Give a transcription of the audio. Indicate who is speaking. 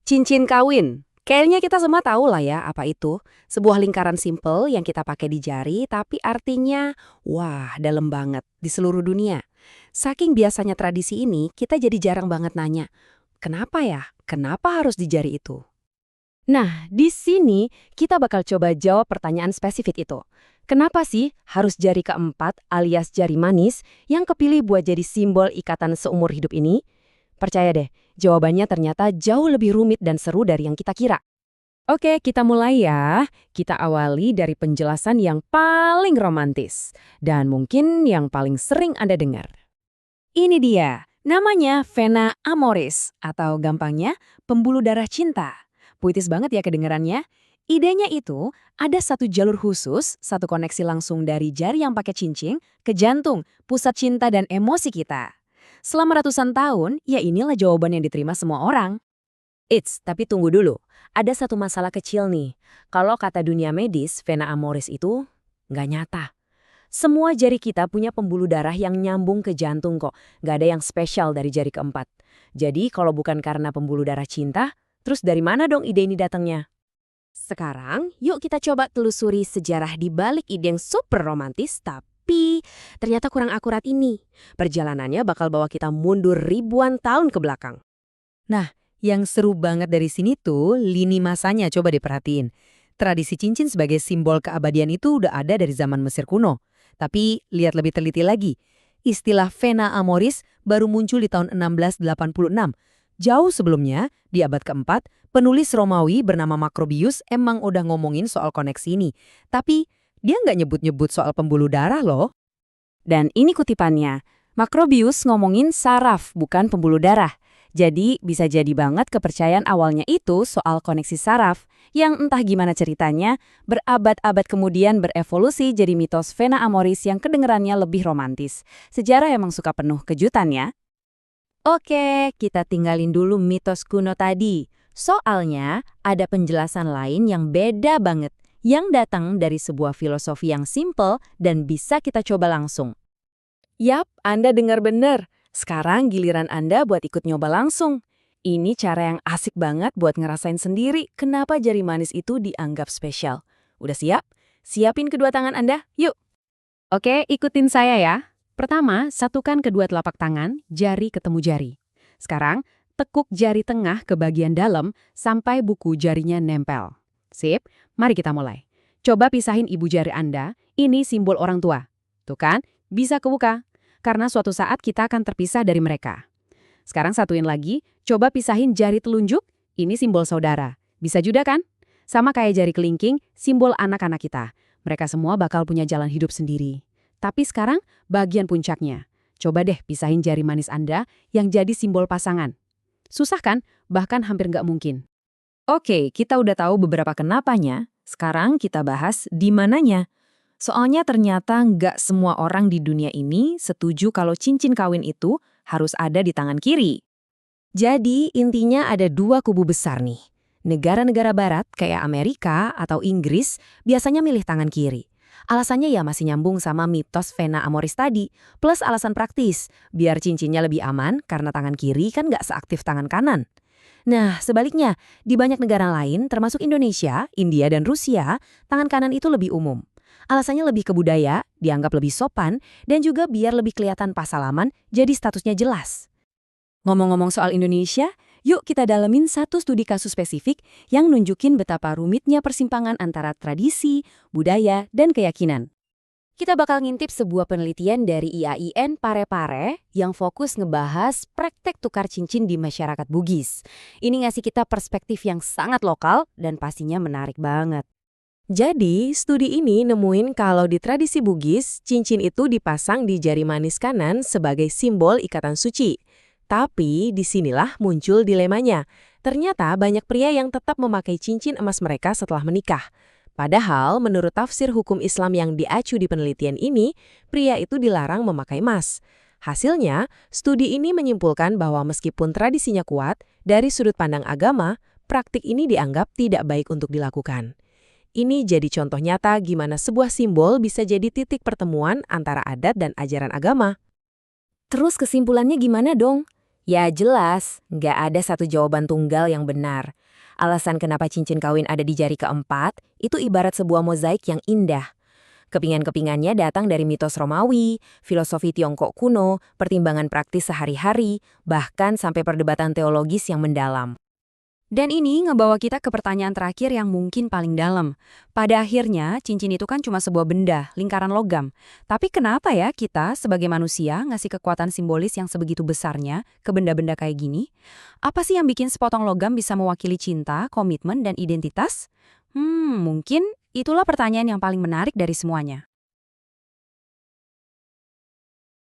Speaker 1: Cincin kawin. Kayaknya kita semua tahu lah ya apa itu. Sebuah lingkaran simple yang kita pakai di jari tapi artinya, wah, dalam banget di seluruh dunia. Saking biasanya tradisi ini, kita jadi jarang banget nanya, kenapa ya? Kenapa harus di jari itu?
Speaker 2: Nah, di sini kita bakal coba jawab pertanyaan spesifik itu. Kenapa sih harus jari keempat alias jari manis yang kepilih buat jadi simbol ikatan seumur hidup ini? Percaya deh, jawabannya ternyata jauh lebih rumit dan seru dari yang kita kira. Oke, kita mulai ya. Kita awali dari penjelasan yang paling romantis. Dan mungkin yang paling sering Anda dengar. Ini dia, namanya Vena Amoris, atau gampangnya pembuluh darah cinta. Puitis banget ya kedengarannya. Idenya itu, ada satu jalur khusus, satu koneksi langsung dari jari yang pakai cincin ke jantung, pusat cinta dan emosi kita. Selama ratusan tahun, ya inilah jawaban yang diterima semua orang. Tapi tunggu dulu. Ada satu masalah kecil nih. Kalau kata dunia medis, Vena Amoris itu nggak nyata. Semua jari kita punya pembuluh darah yang nyambung ke jantung kok. Nggak ada yang spesial dari jari keempat. Jadi kalau bukan karena pembuluh darah cinta, terus dari mana dong ide ini datangnya? Sekarang, yuk kita coba telusuri sejarah di balik ide yang super romantis, tapi ternyata kurang akurat ini. Perjalanannya bakal bawa kita mundur ribuan tahun ke belakang. Nah, yang seru banget dari sini tuh, lini masanya coba diperhatiin. Tradisi cincin sebagai simbol keabadian itu udah ada dari zaman Mesir kuno. Tapi lihat lebih teliti lagi. Istilah Vena Amoris baru muncul di tahun 1686. Jauh sebelumnya, di abad keempat, penulis Romawi bernama Macrobius emang udah ngomongin soal koneksi ini. Tapi dia nggak nyebut-nyebut soal pembuluh darah loh. Dan ini kutipannya. Macrobius ngomongin saraf, bukan pembuluh darah. Jadi bisa jadi banget kepercayaan awalnya itu soal koneksi saraf, yang entah gimana ceritanya, berabad-abad kemudian berevolusi jadi mitos Vena Amoris yang kedengerannya lebih romantis. Sejarah emang suka penuh kejutan ya. Oke, kita tinggalin dulu mitos kuno tadi. Soalnya ada penjelasan lain yang beda banget, yang datang dari sebuah filosofi yang simple dan bisa kita coba langsung. Yap, Anda dengar benar. Sekarang giliran Anda buat ikut nyoba langsung. Ini cara yang asik banget buat ngerasain sendiri kenapa jari manis itu dianggap spesial. Udah siap? Siapin kedua tangan Anda, yuk! Oke, ikutin saya ya. Pertama, satukan kedua telapak tangan, jari ketemu jari. Sekarang, tekuk jari tengah ke bagian dalam sampai buku jarinya nempel. Sip, mari kita mulai. Coba pisahin ibu jari Anda, ini simbol orang tua. Tuh kan, bisa kebuka. Karena suatu saat kita akan terpisah dari mereka. Sekarang satuin lagi, coba pisahin jari telunjuk, ini simbol saudara. Bisa juga kan? Sama kayak jari kelingking, simbol anak-anak kita. Mereka semua bakal punya jalan hidup sendiri. Tapi sekarang, bagian puncaknya. Coba deh pisahin jari manis Anda yang jadi simbol pasangan. Susah kan? Bahkan hampir nggak mungkin. Oke, kita udah tahu beberapa kenapanya. Sekarang kita bahas di mananya. Soalnya ternyata nggak semua orang di dunia ini setuju kalau cincin kawin itu harus ada di tangan kiri. Jadi intinya ada dua kubu besar nih. Negara-negara barat kayak Amerika atau Inggris biasanya milih tangan kiri. Alasannya ya masih nyambung sama mitos Vena Amoris tadi, plus alasan praktis, biar cincinnya lebih aman karena tangan kiri kan nggak seaktif tangan kanan. Nah, sebaliknya, di banyak negara lain termasuk Indonesia, India, dan Rusia, tangan kanan itu lebih umum. Alasannya lebih ke budaya, dianggap lebih sopan, dan juga biar lebih kelihatan pas salaman, jadi statusnya jelas. Ngomong-ngomong soal Indonesia, yuk kita dalemin satu studi kasus spesifik yang nunjukin betapa rumitnya persimpangan antara tradisi, budaya, dan keyakinan. Kita bakal ngintip sebuah penelitian dari IAIN Parepare yang fokus ngebahas praktek tukar cincin di masyarakat Bugis. Ini ngasih kita perspektif yang sangat lokal dan pastinya menarik banget. Jadi, studi ini nemuin kalau di tradisi Bugis, cincin itu dipasang di jari manis kanan sebagai simbol ikatan suci. Tapi, disinilah muncul dilemanya. Ternyata banyak pria yang tetap memakai cincin emas mereka setelah menikah. Padahal, menurut tafsir hukum Islam yang diacu di penelitian ini, pria itu dilarang memakai emas. Hasilnya, studi ini menyimpulkan bahwa meskipun tradisinya kuat, dari sudut pandang agama, praktik ini dianggap tidak baik untuk dilakukan. Ini jadi contoh nyata gimana sebuah simbol bisa jadi titik pertemuan antara adat dan ajaran agama. Terus kesimpulannya gimana dong? Ya jelas, nggak ada satu jawaban tunggal yang benar. Alasan kenapa cincin kawin ada di jari keempat, itu ibarat sebuah mozaik yang indah. Kepingan-kepingannya datang dari mitos Romawi, filosofi Tiongkok kuno, pertimbangan praktis sehari-hari, bahkan sampai perdebatan teologis yang mendalam.
Speaker 1: Dan ini ngebawa kita ke pertanyaan terakhir yang mungkin paling dalam. Pada akhirnya, cincin itu kan cuma sebuah benda, lingkaran logam. Tapi kenapa ya kita sebagai manusia ngasih kekuatan simbolis yang sebegitu besarnya ke benda-benda kayak gini? Apa sih yang bikin sepotong logam bisa mewakili cinta, komitmen, dan identitas? Mungkin itulah pertanyaan yang paling menarik dari semuanya.